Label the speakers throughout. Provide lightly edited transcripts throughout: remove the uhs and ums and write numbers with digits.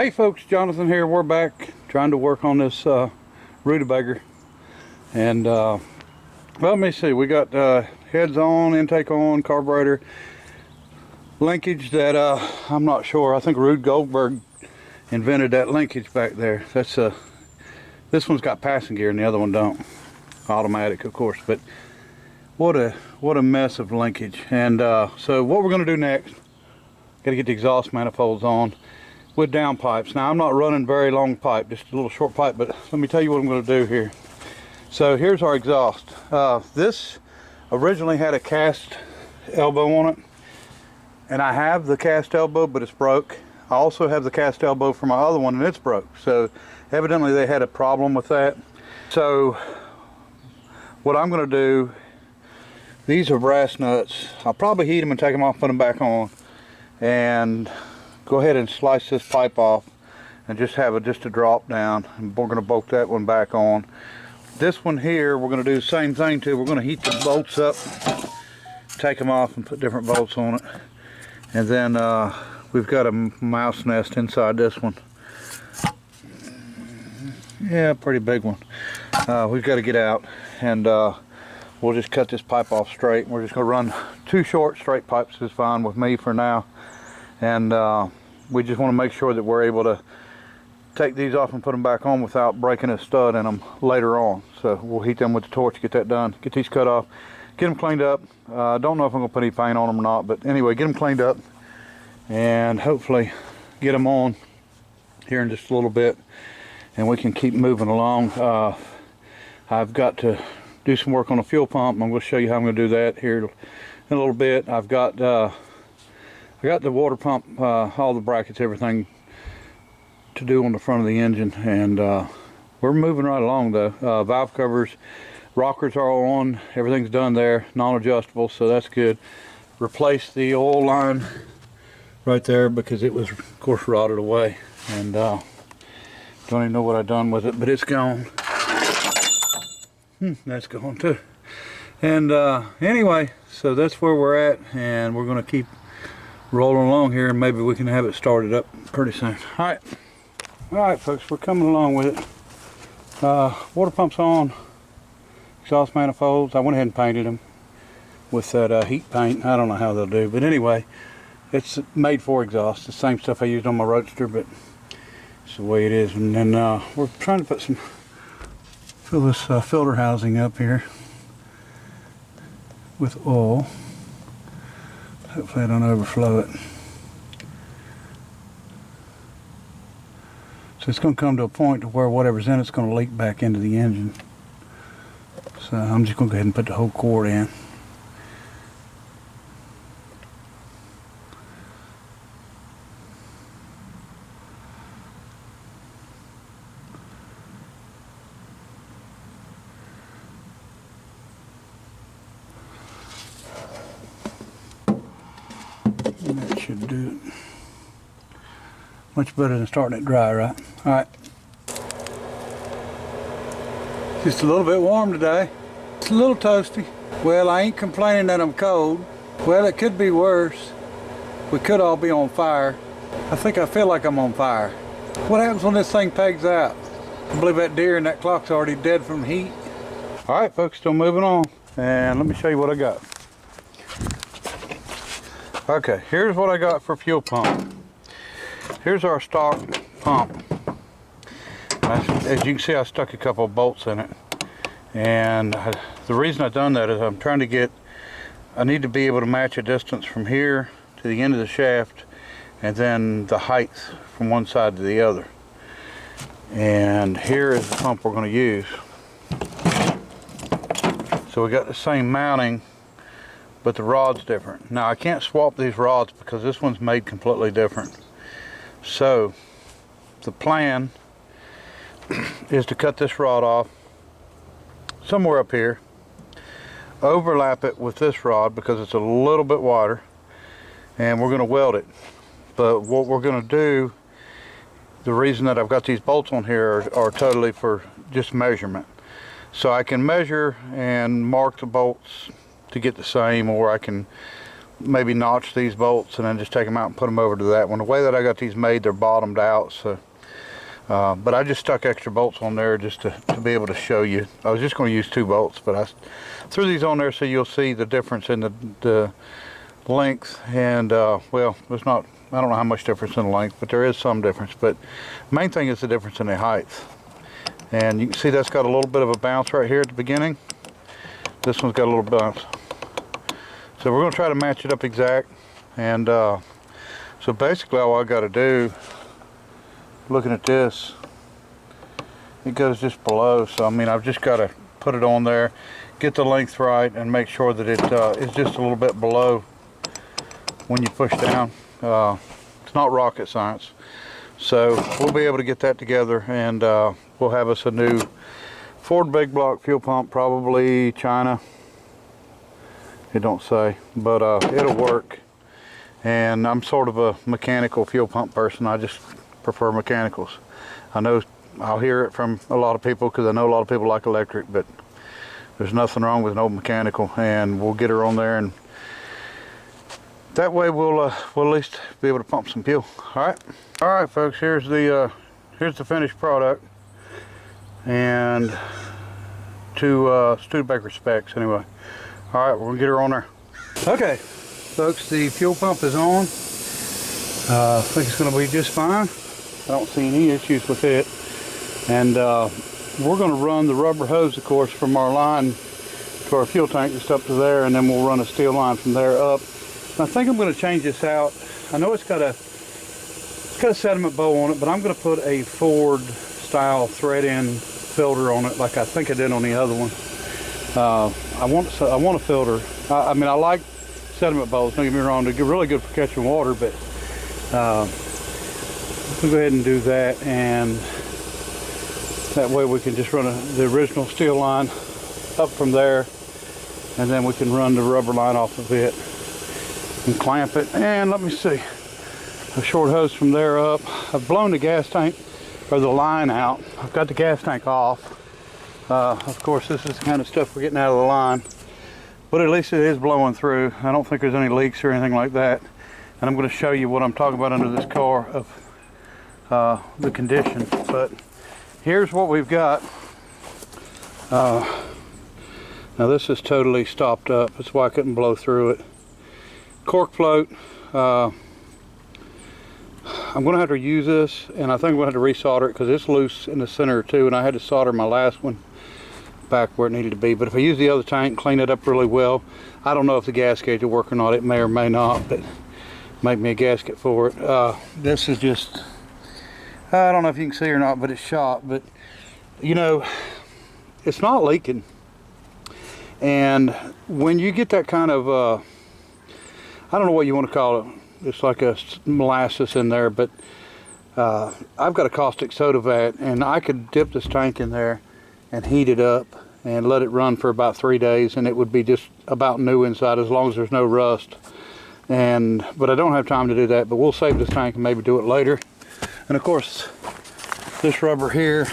Speaker 1: Hey folks, Jonathan here. We're back trying to work on this Studebaker, and well, let me see. We got heads on, intake on, carburetor, linkage that I'm not sure. I think Rube Goldberg invented that linkage back there. That's this one's got passing gear and the other one don't. Automatic, of course, but what a mess of linkage. And so what we're going to do next, got to get the exhaust manifolds on with down pipes. Now I'm not running very long pipe, just a little short pipe, but let me tell you what I'm going to do here. So here's our exhaust. This originally had a cast elbow on it, and I have the cast elbow, but it's broke. I also have the cast elbow for my other one, and it's broke. So evidently they had a problem with that. So what I'm going to do, these are brass nuts. I'll probably heat them and take them off, put them back on, and go ahead and slice this pipe off and just have just a drop down, and we're going to bolt that one back on. This one here we're going to do the same thing too. We're going to heat the bolts up, take them off and put different bolts on it, and then we've got a mouse nest inside this one. Yeah, pretty big one. We've got to get out, and we'll just cut this pipe off straight. We're just going to run 2 short straight pipes is fine with me for now. And we just want to make sure that we're able to take these off and put them back on without breaking a stud in them later on. So we'll heat them with the torch, get that done, get these cut off, get them cleaned up. I don't know if I'm going to put any paint on them or not, but anyway, get them cleaned up and hopefully get them on here in just a little bit, and we can keep moving along. I've got to do some work on the fuel pump. I'm going to show you how I'm going to do that here in a little bit. I got the water pump, all the brackets, everything to do on the front of the engine, and we're moving right along though. Valve covers, rockers are on, everything's done there, non-adjustable, so that's good. Replaced the oil line right there because it was of course rotted away, and don't even know what I've done with it, but it's gone. That's gone too. And anyway, so that's where we're at, and we're going to keep rolling along here, and maybe we can have it started up pretty soon. All right folks, we're coming along with it. Water pump's on, exhaust manifolds. I went ahead and painted them with that heat paint. I don't know how they'll do, but anyway, it's made for exhaust. The same stuff I used on my Roadster, but it's the way it is. And then we're trying to put fill this filter housing up here with oil. Hopefully I don't overflow it. So it's going to come to a point to where whatever's in it's going to leak back into the engine. So I'm just going to go ahead and put the whole quart in. And that should do it. Much better than starting it dry, right? Alright. Just a little bit warm today. It's a little toasty. Well, I ain't complaining that I'm cold. Well, it could be worse. We could all be on fire. I think I feel like I'm on fire. What happens when this thing pegs out? I believe that deer and that clock's already dead from heat. Alright folks, still moving on. And let me show you what I got. Okay, here's what I got for fuel pump. Here's our stock pump. As you can see, I stuck a couple of bolts in it. And the reason I've done that is I'm trying to get, I need to be able to match a distance from here to the end of the shaft, and then the height from one side to the other. And here is the pump we're going to use. So we got the same mounting, but the rod's different. Now I can't swap these rods because this one's made completely different. So the plan is to cut this rod off somewhere up here, overlap it with this rod because it's a little bit wider, and we're going to weld it. But what we're going to do, the reason that I've got these bolts on here are totally for just measurement. So I can measure and mark the bolts to get the same, or I can maybe notch these bolts and then just take them out and put them over to that one. The way that I got these made, they're bottomed out, so but I just stuck extra bolts on there just to be able to show you. I was just going to use 2 bolts, but I threw these on there so you'll see the difference in the length. And well, there's not, I don't know how much difference in the length, but there is some difference. But the main thing is the difference in the height. And you can see that's got a little bit of a bounce right here at the beginning. This one's got a little bounce. So we're going to try to match it up exact. And so basically all I got to do, looking at this, it goes just below. So I mean, I've just got to put it on there, get the length right, and make sure that it is just a little bit below when you push down. It's not rocket science. So we'll be able to get that together, and we'll have us a new Ford big block fuel pump, probably China. It don't say, but it'll work. And I'm sort of a mechanical fuel pump person. I just prefer mechanicals. I know I'll hear it from a lot of people because I know a lot of people like electric, but there's nothing wrong with an old mechanical, and we'll get her on there, and that way we'll at least be able to pump some fuel. All right, folks. Here's the finished product, and to Studebaker specs anyway. All right, we're gonna get her on there. Okay, folks, the fuel pump is on. I think it's gonna be just fine. I don't see any issues with it. And we're going to run the rubber hose, of course, from our line to our fuel tank just up to there, and then we'll run a steel line from there up. And I think I'm going to change this out. I know it's got a sediment bow on it, but I'm going to put a Ford style thread-in filter on it, like I think I did on the other one. I want a filter. I mean, I like sediment bows, don't get me wrong, they're really good for catching water, but we'll go ahead and do that, and that way we can just run the original steel line up from there, and then we can run the rubber line off of it and clamp it. And let me see, a short hose from there up. I've blown the gas tank, or the line out. I've got the gas tank off. Of course, this is the kind of stuff we're getting out of the line, but at least it is blowing through. I don't think there's any leaks or anything like that. And I'm going to show you what I'm talking about under this car of the condition. But here's what we've got. Now this is totally stopped up. That's why I couldn't blow through it. Cork float. I'm going to have to use this, and I think I'm going to have to resolder it because it's loose in the center too, and I had to solder my last one back where it needed to be. But if I use the other tank, clean it up really well, I don't know if the gas gauge will work or not. It may or may not, but make me a gasket for it. This is just, I don't know if you can see or not, but it's shot. But you know, it's not leaking. And when you get that kind of I don't know what you want to call it, it's like a molasses in there, but I've got a caustic soda vat, and I could dip this tank in there and heat it up and let it run for about 3 days, and it would be just about new inside as long as there's no rust. But I don't have time to do that, but we'll save this tank and maybe do it later. And of course, this rubber here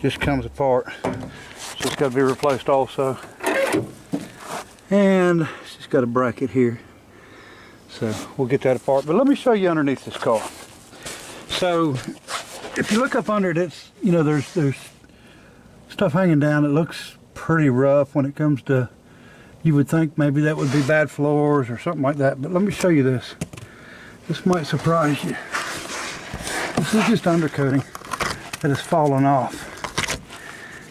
Speaker 1: just comes apart, so it's got to be replaced also. And it's just got a bracket here, so we'll get that apart. But let me show you underneath this car. So if you look up under it, it's, you know, there's stuff hanging down. It looks pretty rough when it comes to, you would think maybe that would be bad floors or something like that, but let me show you this. This might surprise you. This is just undercoating that has fallen off.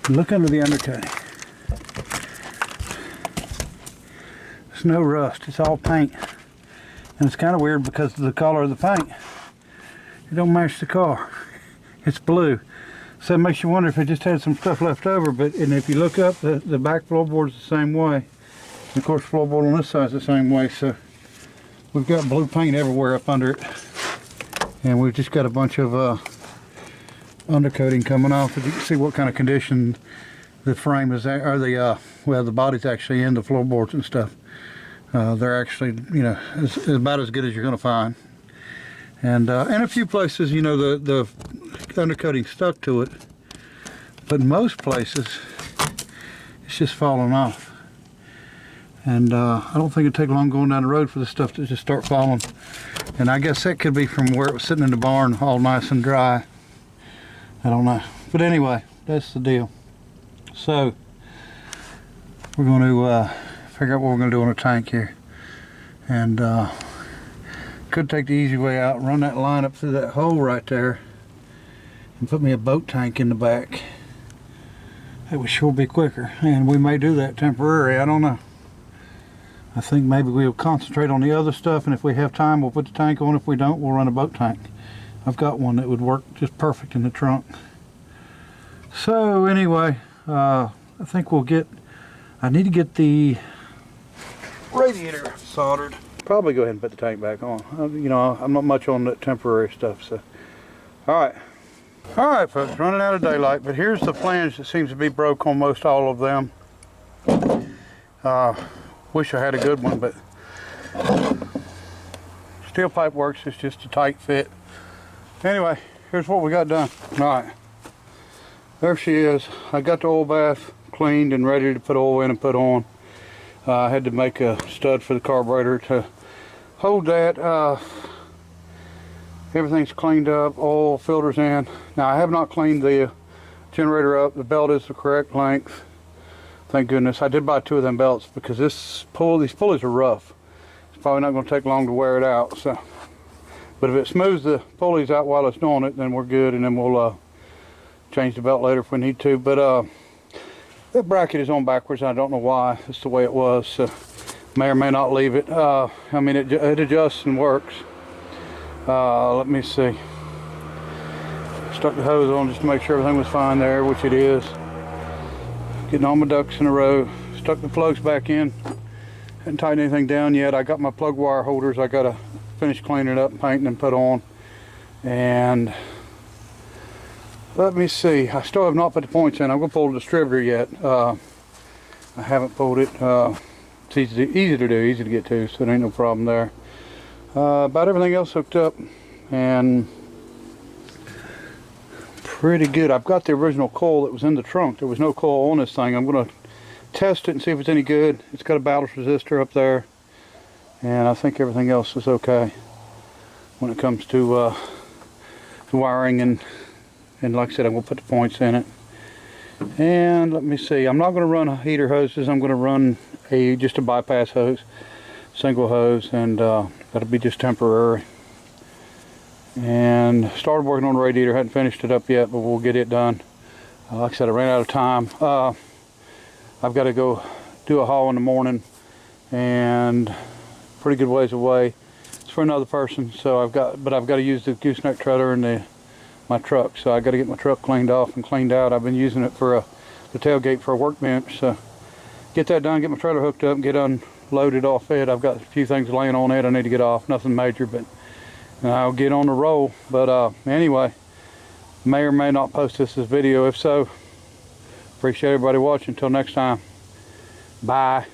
Speaker 1: And look under the undercoating. There's no rust, it's all paint. And it's kind of weird because of the color of the paint. It don't match the car. It's blue. So it makes you wonder if it just had some stuff left over. And if you look up, the back floorboard's the same way. And of course, floorboard on this side's the same way. So we've got blue paint everywhere up under it. And we've just got a bunch of undercoating coming off. As you can see what kind of condition the frame is, or the body's actually in, the floorboards and stuff. They're actually, you know, about as good as you're going to find. And in a few places, you know, the undercoating stuck to it, but in most places it's just falling off. And I don't think it'd take long going down the road for the stuff to just start falling. And I guess that could be from where it was sitting in the barn all nice and dry. I don't know. But anyway, that's the deal. So we're going to figure out what we're going to do on the tank here. And could take the easy way out, run that line up through that hole right there and put me a boat tank in the back. That would sure be quicker. And we may do that temporary, I don't know. I think maybe we'll concentrate on the other stuff, and if we have time we'll put the tank on. If we don't, we'll run a boat tank. I've got one that would work just perfect in the trunk. So anyway, I think we'll get, I need to get the radiator soldered. Probably go ahead and put the tank back on. You know, I'm not much on that temporary stuff, so. All right folks, running out of daylight, but here's the flange that seems to be broke on most all of them. Wish I had a good one, but steel pipe works. It's just a tight fit. Anyway, here's what we got done. All right, there she is. I got the oil bath cleaned and ready to put oil in and put on. I had to make a stud for the carburetor to hold that. Everything's cleaned up, oil filters in. Now I have not cleaned the generator up. The belt is the correct length. Thank goodness. I did buy 2 of them belts because these pulleys are rough. It's probably not going to take long to wear it out. So, but if it smooths the pulleys out while it's doing it, then we're good, and then we'll change the belt later if we need to. But that bracket is on backwards. I don't know why. It's the way it was. So may or may not leave it. I mean, it adjusts and works. Let me see. Stuck the hose on just to make sure everything was fine there, which it is. Getting all my ducks in a row. Stuck the plugs back in. Hadn't tightened anything down yet. I got my plug wire holders. I gotta finish cleaning up, painting, and put on. And let me see. I still have not put the points in. I'm gonna pull the distributor yet. I haven't pulled it. It's easy to do, easy to get to, so it ain't no problem there. About everything else hooked up and pretty good. I've got the original coil that was in the trunk. There was no coil on this thing. I'm going to test it and see if it's any good. It's got a ballast resistor up there, and I think everything else is okay when it comes to the wiring, and like I said, I'm going to put the points in it. And let me see, I'm not going to run heater hoses. I'm going to run just a bypass hose, single hose, and that'll be just temporary. And started working on the radiator. Hadn't finished it up yet, but we'll get it done. Like I said, I ran out of time. I've got to go do a haul in the morning, and pretty good ways away. It's for another person, so I've got to use the gooseneck treader in my truck. So I got to get my truck cleaned off and cleaned out. I've been using it for the tailgate for a workbench. So get that done, get my trailer hooked up, and get unloaded off it. I've got a few things laying on it I need to get off. Nothing major, but I'll get on the roll. But anyway, may or may not post this as video. If so, appreciate everybody watching. Until next time, bye.